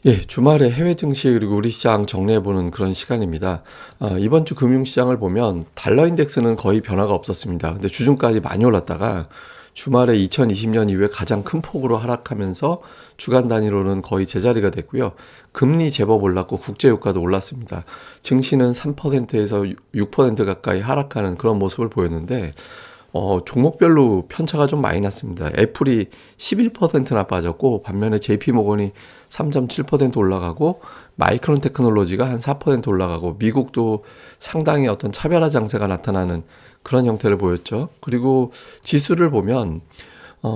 예, 주말에 해외 증시 그리고 우리 시장 정리해보는 그런 시간입니다. 이번 주 금융시장을 보면 달러 인덱스는 거의 변화가 없었습니다. 근데 주중까지 많이 올랐다가 주말에 2020년 이후에 가장 큰 폭으로 하락하면서 주간 단위로는 거의 제자리가 됐고요. 금리 제법 올랐고 국제유가도 올랐습니다. 증시는 3%에서 6% 가까이 하락하는 그런 모습을 보였는데 종목별로 편차가 좀 많이 났습니다. 애플이 11%나 빠졌고 반면에 JP모건이 3.7% 올라가고 마이크론 테크놀로지가 한 4% 올라가고 미국도 상당히 어떤 차별화 장세가 나타나는 그런 형태를 보였죠. 그리고 지수를 보면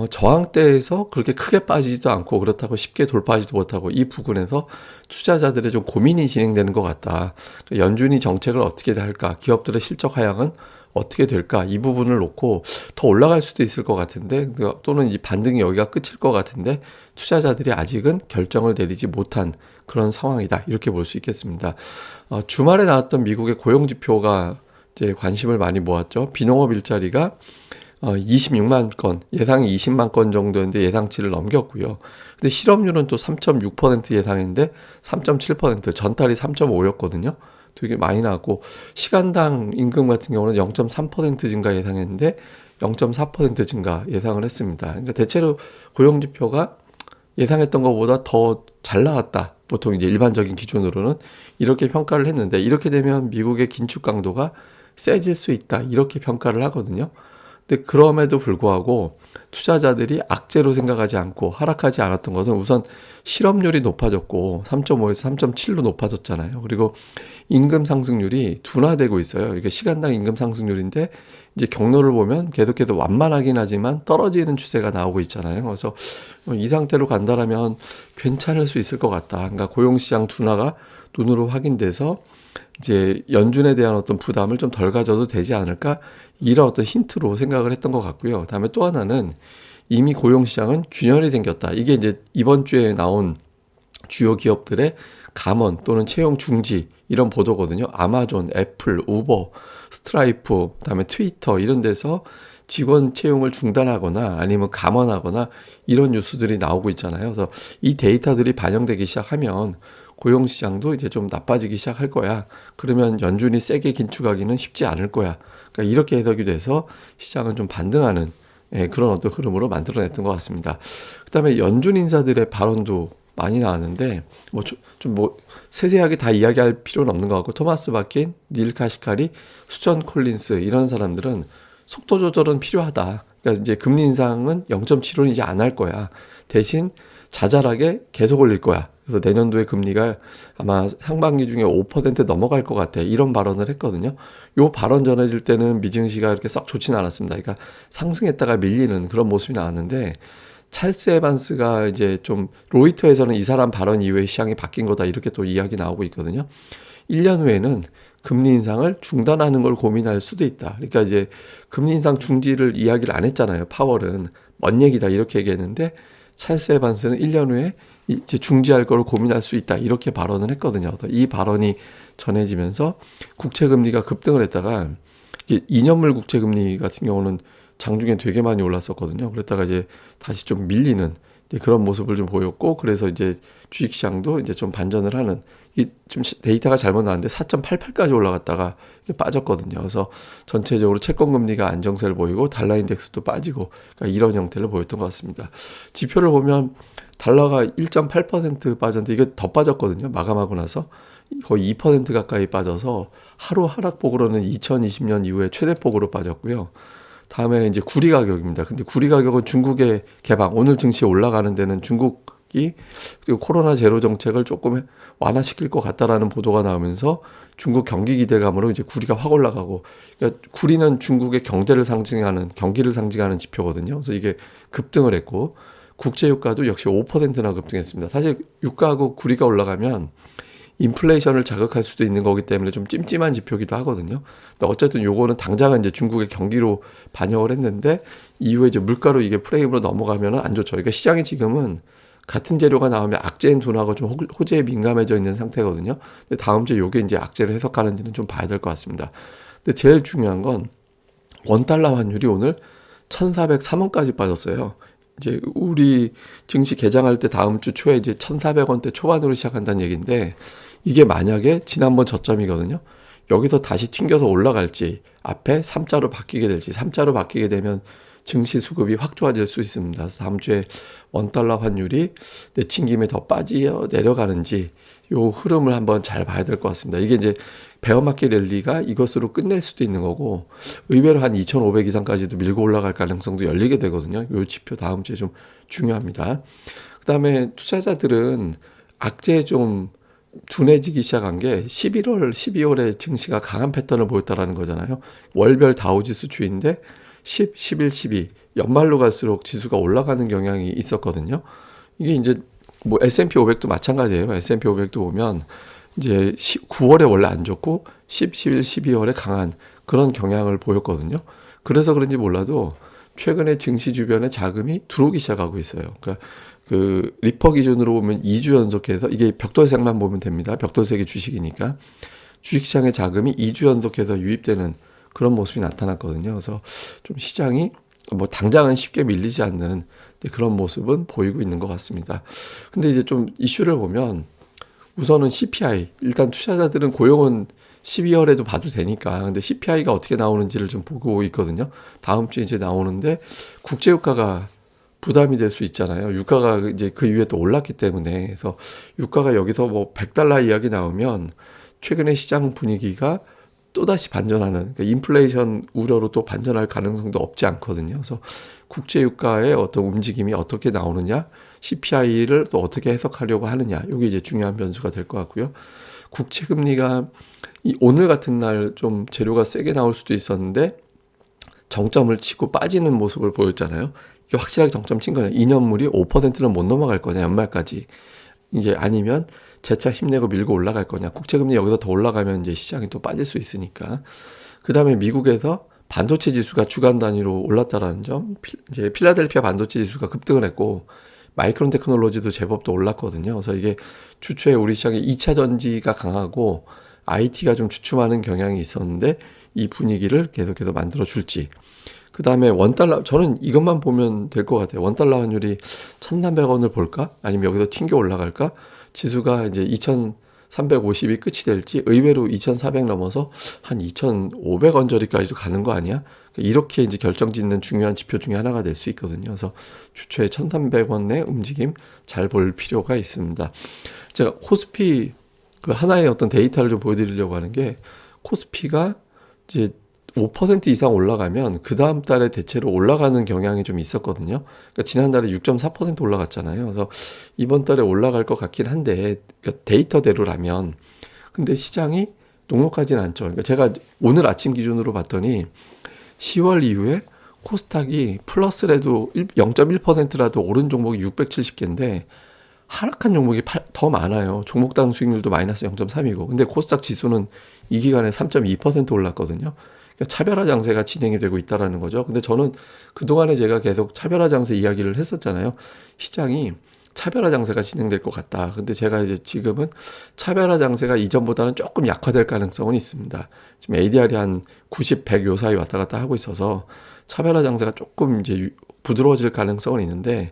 저항대에서 그렇게 크게 빠지지도 않고 그렇다고 쉽게 돌파하지도 못하고 이 부분에서 투자자들의 좀 고민이 진행되는 것 같다. 연준이 정책을 어떻게 할까? 기업들의 실적 하향은 어떻게 될까? 이 부분을 놓고 더 올라갈 수도 있을 것 같은데 또는 이 반등이 여기가 끝일 것 같은데 투자자들이 아직은 결정을 내리지 못한 그런 상황이다. 이렇게 볼 수 있겠습니다. 주말에 나왔던 미국의 고용지표가 이제 관심을 많이 모았죠. 비농업 일자리가 26만 건, 예상이 20만 건 정도였는데 예상치를 넘겼고요. 근데 실업률은 또 3.6% 예상인데 3.7%, 전달이 3.5였거든요. 되게 많이 나왔고 시간당 임금 같은 경우는 0.3% 증가 예상했는데 0.4% 증가 예상을 했습니다. 그러니까 대체로 고용 지표가 예상했던 것보다 더 잘 나왔다. 보통 이제 일반적인 기준으로는 이렇게 평가를 했는데 이렇게 되면 미국의 긴축 강도가 세질 수 있다. 이렇게 평가를 하거든요. 근데 그럼에도 불구하고 투자자들이 악재로 생각하지 않고 하락하지 않았던 것은 우선 실업률이 높아졌고 3.5에서 3.7로 높아졌잖아요. 그리고 임금 상승률이 둔화되고 있어요. 이게 시간당 임금 상승률인데 이제 경로를 보면 계속해서 완만하긴 하지만 떨어지는 추세가 나오고 있잖아요. 그래서 이 상태로 간다라면 괜찮을 수 있을 것 같다. 그러니까 고용시장 둔화가 눈으로 확인돼서 이제 연준에 대한 어떤 부담을 좀 덜 가져도 되지 않을까 이런 어떤 힌트로 생각을 했던 것 같고요. 다음에 또 하나는 이미 고용시장은 균열이 생겼다. 이게 이제 이번 주에 나온 주요 기업들의 감원 또는 채용 중지 이런 보도거든요. 아마존, 애플, 우버, 스트라이프, 그다음에 트위터 이런 데서 직원 채용을 중단하거나 아니면 감원하거나 이런 뉴스들이 나오고 있잖아요. 그래서 이 데이터들이 반영되기 시작하면 고용시장도 이제 좀 나빠지기 시작할 거야. 그러면 연준이 세게 긴축하기는 쉽지 않을 거야. 그러니까 이렇게 해석이 돼서 시장은 좀 반등하는 그런 어떤 흐름으로 만들어냈던 것 같습니다. 그다음에 연준 인사들의 발언도 많이 나왔는데 뭐 세세하게 다 이야기할 필요는 없는 것 같고 토마스 바킨, 닐 카시카리, 수전 콜린스 이런 사람들은 속도 조절은 필요하다. 그러니까 이제 금리 인상은 0.75는 이제 안 할 거야. 대신 자잘하게 계속 올릴 거야. 그래서 내년도에 금리가 아마 상반기 중에 5% 넘어갈 것 같아. 이런 발언을 했거든요. 요 발언 전해질 때는 미증시가 이렇게 썩 좋지는 않았습니다. 그러니까 상승했다가 밀리는 그런 모습이 나왔는데 찰스 에반스가 이제 좀 로이터에서는 이 사람 발언 이후에 시장이 바뀐 거다 이렇게 또 이야기 나오고 있거든요. 1년 후에는 금리 인상을 중단하는 걸 고민할 수도 있다. 그러니까 이제 금리 인상 중지를 이야기를 안 했잖아요. 파월은 먼 얘기다 이렇게 얘기했는데 찰스 에반스는 1년 후에 이제 중지할 걸 고민할 수 있다 이렇게 발언을 했거든요. 이 발언이 전해지면서 국채 금리가 급등을 했다가 2년물 국채 금리 같은 경우는 장중에 되게 많이 올랐었거든요. 그랬다가 이제 다시 좀 밀리는 이제 그런 모습을 좀 보였고, 그래서 이제 주식시장도 이제 좀 반전을 하는, 이 좀 데이터가 잘못 나왔는데 4.88까지 올라갔다가 빠졌거든요. 그래서 전체적으로 채권 금리가 안정세를 보이고 달러 인덱스도 빠지고, 그러니까 이런 형태를 보였던 것 같습니다. 지표를 보면 달러가 1.8% 빠졌는데 이게 더 빠졌거든요. 마감하고 나서 거의 2% 가까이 빠져서 하루 하락폭으로는 2020년 이후에 최대폭으로 빠졌고요. 다음에 이제 구리 가격입니다. 근데 구리 가격은 중국의 개방, 오늘 증시 올라가는 데는 중국이 코로나 제로 정책을 조금 완화시킬 것 같다라는 보도가 나오면서 중국 경기 기대감으로 이제 구리가 확 올라가고, 그러니까 구리는 중국의 경제를 상징하는, 경기를 상징하는 지표거든요. 그래서 이게 급등을 했고, 국제 유가도 역시 5%나 급등했습니다. 사실 유가하고 구리가 올라가면 인플레이션을 자극할 수도 있는 거기 때문에 좀 찜찜한 지표기도 하거든요. 근데 어쨌든 요거는 당장은 이제 중국의 경기로 반영을 했는데 이후에 이제 물가로 이게 프레임으로 넘어가면은 안 좋죠. 그러니까 시장이 지금은 같은 재료가 나오면 악재인 둔화가 좀 호재에 민감해져 있는 상태거든요. 근데 다음 주에 요게 이제 악재를 해석하는지는 좀 봐야 될 것 같습니다. 근데 제일 중요한 건 원달러 환율이 오늘 1,403원까지 빠졌어요. 이제 우리 증시 개장할 때 다음 주 초에 이제 1,400원대 초반으로 시작한다는 얘기인데 이게 만약에 지난번 저점이거든요. 여기서 다시 튕겨서 올라갈지 앞에 3자로 바뀌게 될지 3자로 바뀌게 되면 증시 수급이 확 좋아질 수 있습니다. 그래서 다음 주에 원달러 환율이 내친김에 더 빠져 내려가는지 요 흐름을 한번 잘 봐야 될 것 같습니다. 이게 이제 베어마켓 랠리가 이것으로 끝낼 수도 있는 거고 의외로 한 2,500 이상까지도 밀고 올라갈 가능성도 열리게 되거든요. 요 지표 다음 주에 좀 중요합니다. 그다음에 투자자들은 악재에 좀 둔해지기 시작한 게 11월, 12월에 증시가 강한 패턴을 보였다라는 거잖아요. 월별 다우지수 추이인데 10, 11, 12 연말로 갈수록 지수가 올라가는 경향이 있었거든요. 이게 이제 뭐 S&P 500도 마찬가지예요. S&P 500도 보면 이제 9월에 원래 안 좋고 10, 11, 12월에 강한 그런 경향을 보였거든요. 그래서 그런지 몰라도 최근에 증시 주변에 자금이 들어오기 시작하고 있어요. 그러니까 그 리퍼 기준으로 보면 2주 연속해서 이게 벽돌색만 보면 됩니다. 벽돌색이 주식이니까 주식시장의 자금이 2주 연속해서 유입되는 그런 모습이 나타났거든요. 그래서 좀 시장이 뭐 당장은 쉽게 밀리지 않는 그런 모습은 보이고 있는 것 같습니다. 근데 이제 좀 이슈를 보면 우선은 CPI 일단 투자자들은 고용은 12월에도 봐도 되니까 근데 CPI가 어떻게 나오는지를 좀 보고 있거든요. 다음 주에 이제 나오는데 국제유가가 부담이 될 수 있잖아요. 유가가 이제 그 이후에 또 올랐기 때문에 그래서 유가가 여기서 뭐 100달러 이야기 나오면 최근에 시장 분위기가 또다시 반전하는 그러니까 인플레이션 우려로 또 반전할 가능성도 없지 않거든요. 그래서 국제유가의 어떤 움직임이 어떻게 나오느냐, CPI를 또 어떻게 해석하려고 하느냐, 이게 이제 중요한 변수가 될 것 같고요. 국채금리가 오늘 같은 날 좀 재료가 세게 나올 수도 있었는데 정점을 치고 빠지는 모습을 보였잖아요. 이게 확실하게 정점 친 거냐, 2년물이 5%는 못 넘어갈 거냐, 연말까지. 이제 아니면 재차 힘내고 밀고 올라갈 거냐. 국채금리 여기서 더 올라가면 이제 시장이 또 빠질 수 있으니까. 그 다음에 미국에서 반도체 지수가 주간 단위로 올랐다라는 점. 이제 필라델피아 반도체 지수가 급등을 했고 마이크론 테크놀로지도 제법 또 올랐거든요. 그래서 이게 주초에 우리 시장에 2차 전지가 강하고 IT가 좀 주춤하는 경향이 있었는데 이 분위기를 계속해서 만들어 줄지. 그 다음에 원달러, 저는 이것만 보면 될 것 같아요. 원달러 환율이 1,300원을 볼까? 아니면 여기서 튕겨 올라갈까? 지수가 이제 2,350이 끝이 될지 의외로 2,400 넘어서 한 2,500원 저리까지도 가는 거 아니야? 이렇게 이제 결정짓는 중요한 지표 중에 하나가 될 수 있거든요. 그래서 주초에 1,300원의 움직임 잘 볼 필요가 있습니다. 제가 코스피 그 하나의 어떤 데이터를 좀 보여드리려고 하는 게 코스피가 이제 5% 이상 올라가면 그 다음 달에 대체로 올라가는 경향이 좀 있었거든요. 그러니까 지난달에 6.4% 올라갔잖아요. 그래서 이번 달에 올라갈 것 같긴 한데 그러니까 데이터대로라면 근데 시장이 녹록하진 않죠. 그러니까 제가 오늘 아침 기준으로 봤더니 10월 이후에 코스닥이 플러스라도 0.1%라도 오른 종목이 670개인데 하락한 종목이 더 많아요. 종목당 수익률도 마이너스 0.3이고 근데 코스닥 지수는 이 기간에 3.2% 올랐거든요. 그러니까 차별화 장세가 진행이 되고 있다라는 거죠. 근데 저는 그동안에 제가 계속 차별화 장세 이야기를 했었잖아요. 시장이 차별화 장세가 진행될 것 같다. 근데 제가 이제 지금은 차별화 장세가 이전보다는 조금 약화될 가능성은 있습니다. 지금 ADR이 한 90, 100 요 사이 왔다 갔다 하고 있어서 차별화 장세가 조금 이제 부드러워질 가능성은 있는데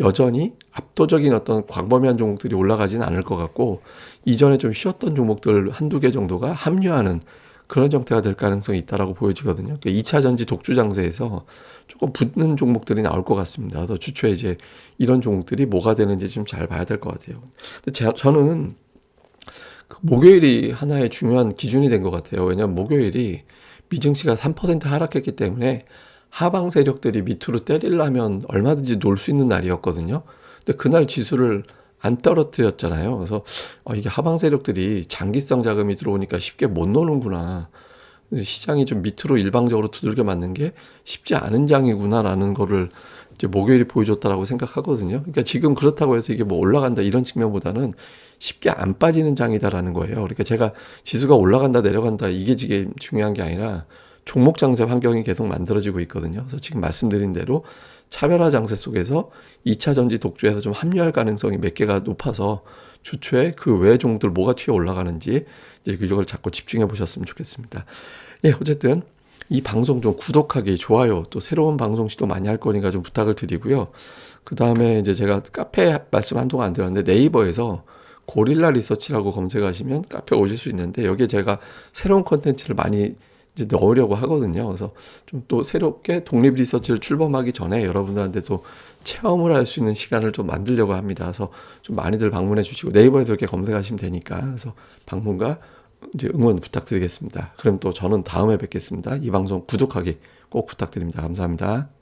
여전히 압도적인 어떤 광범위한 종목들이 올라가지는 않을 것 같고 이전에 좀 쉬었던 종목들 한두 개 정도가 합류하는 그런 형태가 될 가능성이 있다라고 보여지거든요. 그러니까 2차 전지 독주 장세에서 조금 붙는 종목들이 나올 것 같습니다. 그래서 주초에 이제 이런 종목들이 뭐가 되는지 좀 잘 봐야 될 것 같아요. 근데 저는 그 목요일이 하나의 중요한 기준이 된 것 같아요. 왜냐하면 목요일이 미증시가 3% 하락했기 때문에 하방 세력들이 밑으로 때리려면 얼마든지 놀 수 있는 날이었거든요. 근데 그날 지수를 안 떨어뜨렸잖아요. 그래서 이게 하방 세력들이 장기성 자금이 들어오니까 쉽게 못 노는구나. 시장이 좀 밑으로 일방적으로 두들겨 맞는 게 쉽지 않은 장이구나라는 거를 이제 목요일이 보여줬다라고 생각하거든요. 그러니까 지금 그렇다고 해서 이게 뭐 올라간다 이런 측면보다는 쉽게 안 빠지는 장이다라는 거예요. 그러니까 제가 지수가 올라간다 내려간다 이게 지금 중요한 게 아니라 종목 장세 환경이 계속 만들어지고 있거든요. 그래서 지금 말씀드린 대로 차별화 장세 속에서 2차 전지 독주에서 좀 합류할 가능성이 몇 개가 높아서 주초에 그 외 종목들 뭐가 튀어 올라가는지 이제 이걸 자꾸 집중해 보셨으면 좋겠습니다. 예, 어쨌든 이 방송 좀 구독하기, 좋아요, 또 새로운 방송 시도 많이 할 거니까 좀 부탁을 드리고요. 그 다음에 이제 제가 카페 말씀 한동안 안 드렸는데 네이버에서 고릴라 리서치라고 검색하시면 카페 오실 수 있는데 여기에 제가 새로운 컨텐츠를 많이 이제 넣으려고 하거든요. 그래서 좀 또 새롭게 독립 리서치를 출범하기 전에 여러분들한테도 체험을 할 수 있는 시간을 좀 만들려고 합니다. 그래서 좀 많이들 방문해 주시고 네이버에서 이렇게 검색하시면 되니까 그래서 방문과 이제 응원 부탁드리겠습니다. 그럼 또 저는 다음에 뵙겠습니다. 이 방송 구독하기 꼭 부탁드립니다. 감사합니다.